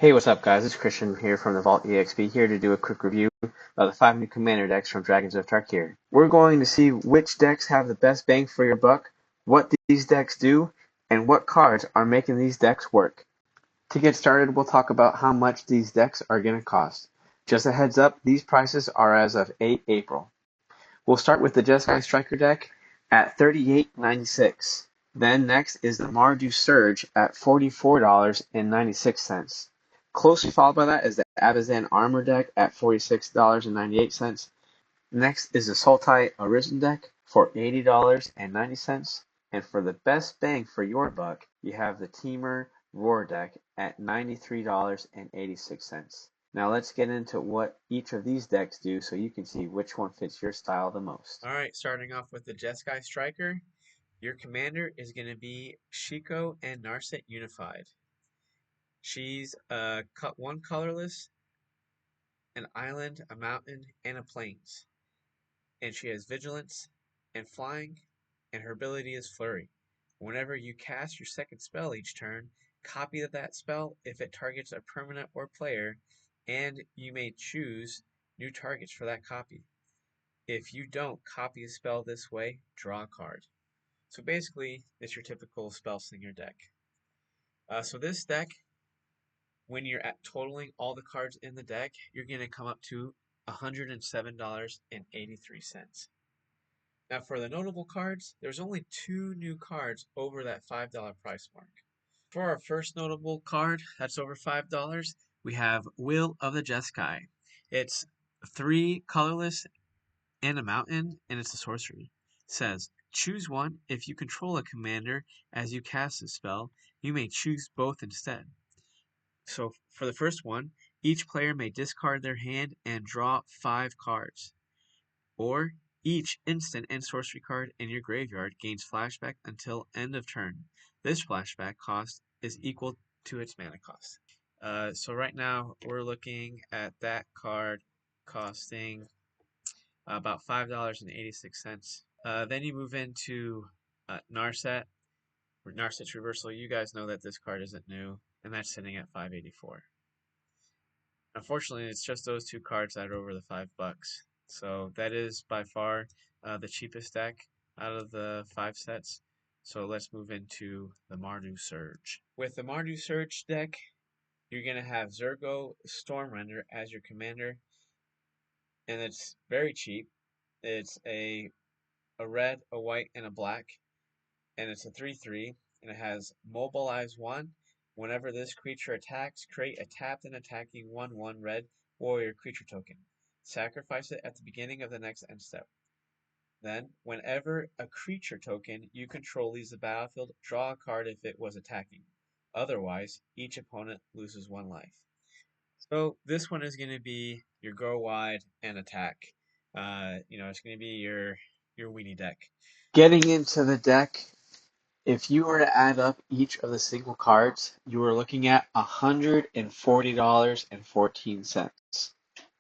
Hey, what's up, guys? It's Christian here from the Vault EXP, here to do a quick review of the 5 new commander decks from Dragons of Tarkir. We're going to see which decks have the best bang for your buck, what these decks do, and what cards are making these decks work. To get started, we'll talk about how much these decks are going to cost. Just a heads up, these prices are as of 8 April. We'll start with the Jeskai Striker deck at $38.96. Then next is the Mardu Surge at $44.96. Closely followed by that is the Abazan Armor deck at $46.98. Next is the Sultai Arisen deck for $80.90. And for the best bang for your buck, you have the Teamer Roar deck at $93.86. Now let's get into what each of these decks do so you can see which one fits your style the most. Alright, starting off with the Jeskai Striker, your commander is going to be Shiko and Narset Unified. She's one colorless, an island, a mountain, and a plains. And she has vigilance and flying, and her ability is flurry. Whenever you cast your second spell each turn, copy that spell if it targets a permanent or player, and you may choose new targets for that copy. If you don't copy a spell this way, draw a card. So basically, it's your typical spell slinger deck. So this deck, when you're at totaling all the cards in the deck, you're going to come up to $107.83. Now for the notable cards, there's only 2 new cards over that $5 price mark. For our first notable card that's over $5, we have Will of the Jeskai. It's 3 colorless and a mountain, and it's a sorcery. It says, choose one. If you control a commander as you cast a spell, you may choose both instead. So for the first one, each player may discard their hand and draw 5 cards. Or each instant and sorcery card in your graveyard gains flashback until end of turn. This flashback cost is equal to its mana cost. So right now we're looking at that card costing about $5.86. Then you move into Narset, or Narset's Reversal. You guys know that this card isn't new, and that's sitting at $5.84. Unfortunately, it's just those 2 cards that are over the $5. So that is by far the cheapest deck out of the 5 sets. So let's move into the Mardu Surge. With the Mardu Surge deck, you're going to have Zergo Stormrender as your commander, and it's very cheap. It's a red, a white, and a black, and it's a 3/3, and it has Mobilize 1. Whenever this creature attacks, create a tapped and attacking 1/1 red warrior creature token. Sacrifice it at the beginning of the next end step. Then, whenever a creature token you control leaves the battlefield, draw a card if it was attacking. Otherwise, each opponent loses 1 life. So this one is going to be your go wide and attack. It's going to be your weenie deck. Getting into the deck, if you were to add up each of the single cards, you were looking at $140.14.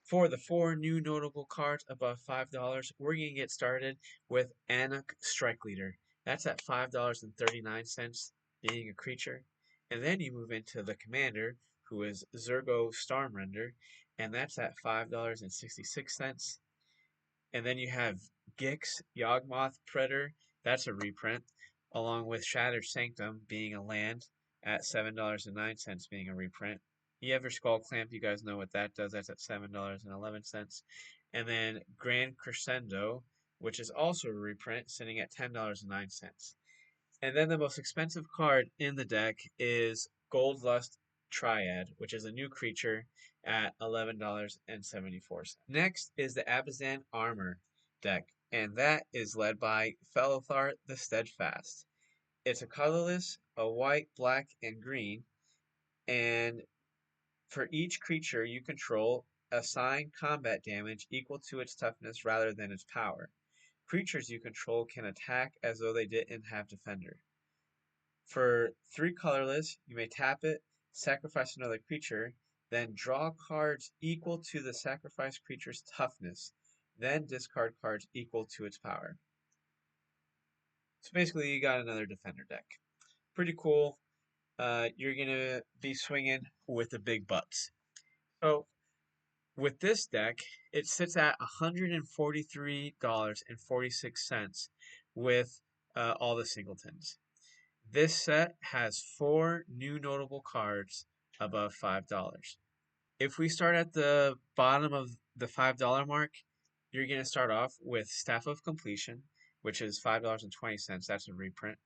For the 4 new notable cards above $5, we're going to get started with Anak Strike Leader. That's at $5.39, being a creature. And then you move into the commander, who is Zergo Stormrender, and that's at $5.66. And then you have Gix Yawgmoth Predator, that's a reprint, along with Shattered Sanctum being a land at $7.09 being a reprint. Yever Skull Clamp, you guys know what that does. That's at $7.11. And then Grand Crescendo, which is also a reprint, sitting at $10.09. And then the most expensive card in the deck is Gold Lust Triad, which is a new creature at $11.74. Next is the Abazan Armor deck, and that is led by Felothar the Steadfast. It's a colorless, a white, black, and green, and for each creature you control, assign combat damage equal to its toughness rather than its power. Creatures you control can attack as though they didn't have defender. For 3 colorless, you may tap it, sacrifice another creature, then draw cards equal to the sacrificed creature's toughness, then discard cards equal to its power. So basically, you got another defender deck. Pretty cool. you're gonna be swinging with the big butts. So with this deck, it sits at $143.46 with all the singletons. This set has 4 new notable cards above $5. If we start at the bottom of the $5 mark, you're going to start off with Staff of Completion, which is $5.20. That's a reprint.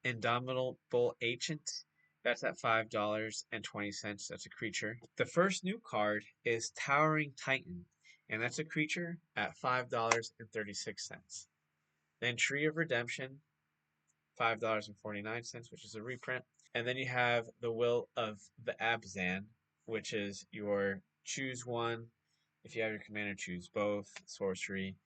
Indomitable Ancient, that's at $5.20. That's a creature. The first new card is Towering Titan, and that's a creature at $5.36. Then Tree of Redemption, $5.49, which is a reprint. And then you have the Will of the Abzan, which is your choose one. If you have your commander, choose both. Sorcery.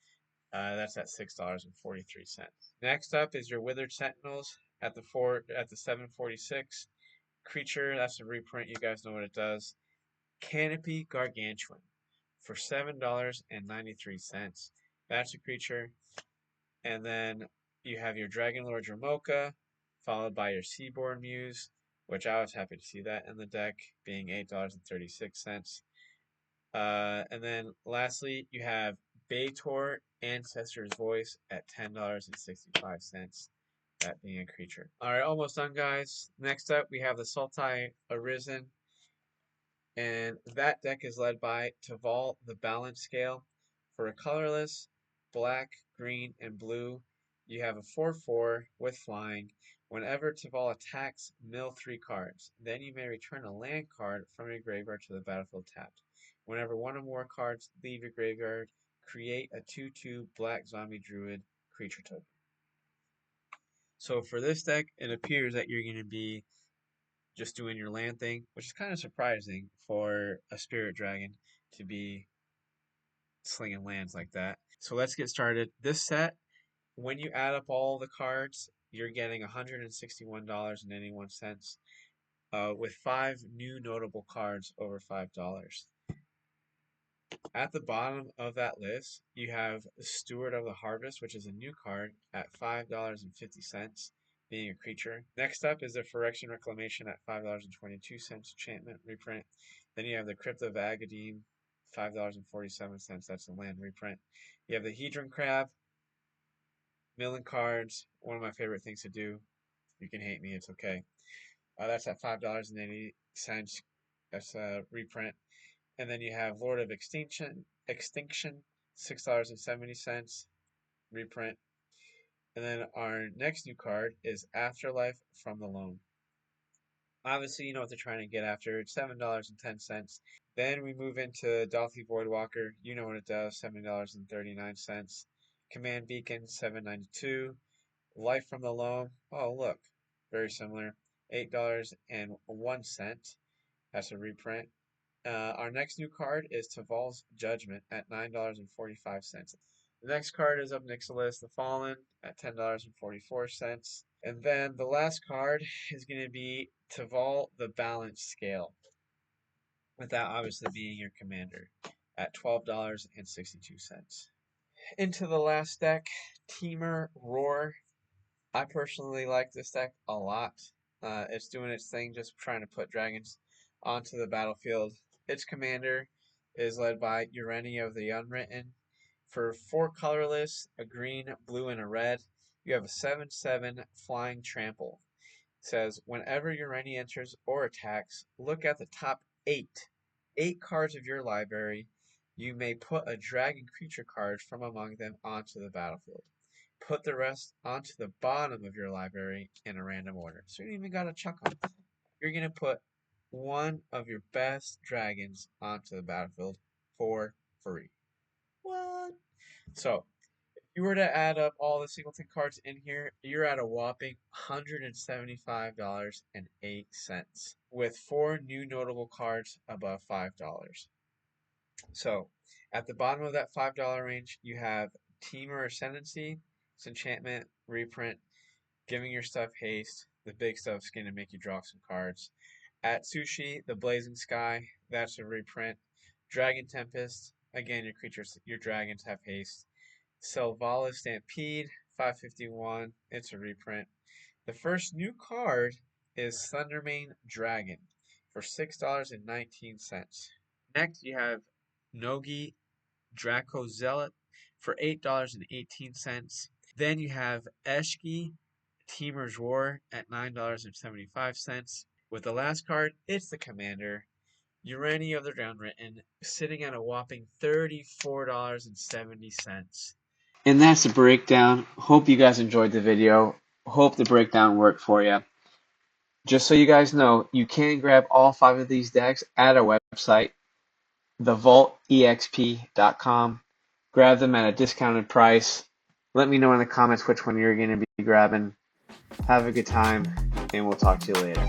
That's at $6.43. Next up is your Withered Sentinels at the 746 creature. That's a reprint. You guys know what it does. Canopy Gargantuan for $7.93. That's a creature. And then you have your Dragon Lord Dramoka, followed by your Seaborn Muse, which I was happy to see that in the deck, being $8.36. And then lastly, you have Baitor Ancestor's Voice at $10.65, that being a creature. All right, almost done, guys. Next up, we have the Sultai Arisen, and that deck is led by Taval the Balance Scale. For a colorless, black, green, and blue, you have a 4/4 with flying. Whenever Taval attacks, mill 3 cards. Then you may return a land card from your graveyard to the battlefield tapped. Whenever one or more cards leave your graveyard, create a 2/2 black zombie druid creature token. So for this deck, it appears that you're going to be just doing your land thing, which is kind of surprising for a spirit dragon to be slinging lands like that. So let's get started. This set, when you add up all the cards, you're getting $161.81 with 5 new notable cards over $5. At the bottom of that list, you have Steward of the Harvest, which is a new card at $5.50, being a creature. Next up is the Phyrexian Reclamation at $5.22, enchantment reprint. Then you have the Crypt of Agadim, $5.47, that's a land reprint. You have the Hedron Crab, milling cards, one of my favorite things to do. You can hate me, it's okay. That's at $5.80. That's a reprint. And then you have Lord of Extinction, $6.70, reprint. And then our next new card is Afterlife from the Loam. Obviously, you know what they're trying to get after. It's $7.10. Then we move into Dauthi Voidwalker. You know what it does. $7.39. Command Beacon, $7.92. Life from the Loam. Oh, look, very similar. $8.01. That's a reprint. Our next new card is Taval's Judgment at $9.45. The next card is Obnixilis the Fallen at $10.44. And then the last card is going to be Taval the Balance Scale, with that obviously being your commander at $12.62. Into the last deck, Teamer Roar. I personally like this deck a lot. It's doing its thing, just trying to put dragons onto the battlefield. Its commander is led by Urania of the Unwritten. For 4 colorless, a green, blue, and a red, you have a 7/7 flying trample. It says, whenever Urania enters or attacks, look at the top 8 cards of your library. You may put a dragon creature card from among them onto the battlefield. Put the rest onto the bottom of your library in a random order. So you don't even gotta chuck them. You're gonna put one of your best dragons onto the battlefield for free. What? So if you were to add up all the singleton cards in here, you're at a whopping $175.08 with 4 new notable cards above $5. So at the bottom of that $5 range, you have Teamer Ascendancy. It's enchantment, reprint, giving your stuff haste. The big stuff's gonna make you draw some cards. At Sushi, the Blazing Sky, that's a reprint. Dragon Tempest, again, your dragons have haste. Selvala Stampede, 551, it's a reprint. The first new card is Thundermane Dragon for $6.19. Next, you have Nogi Draco Zealot for $8.18. Then you have Eshki Teamer's Roar at $9.75. With the last card, it's the Commander, Urani of the Downwritten, sitting at a whopping $34.70. And that's the breakdown. Hope you guys enjoyed the video. Hope the breakdown worked for you. Just so you guys know, you can grab all 5 of these decks at our website, thevaultexp.com. Grab them at a discounted price. Let me know in the comments which one you're going to be grabbing. Have a good time, and we'll talk to you later.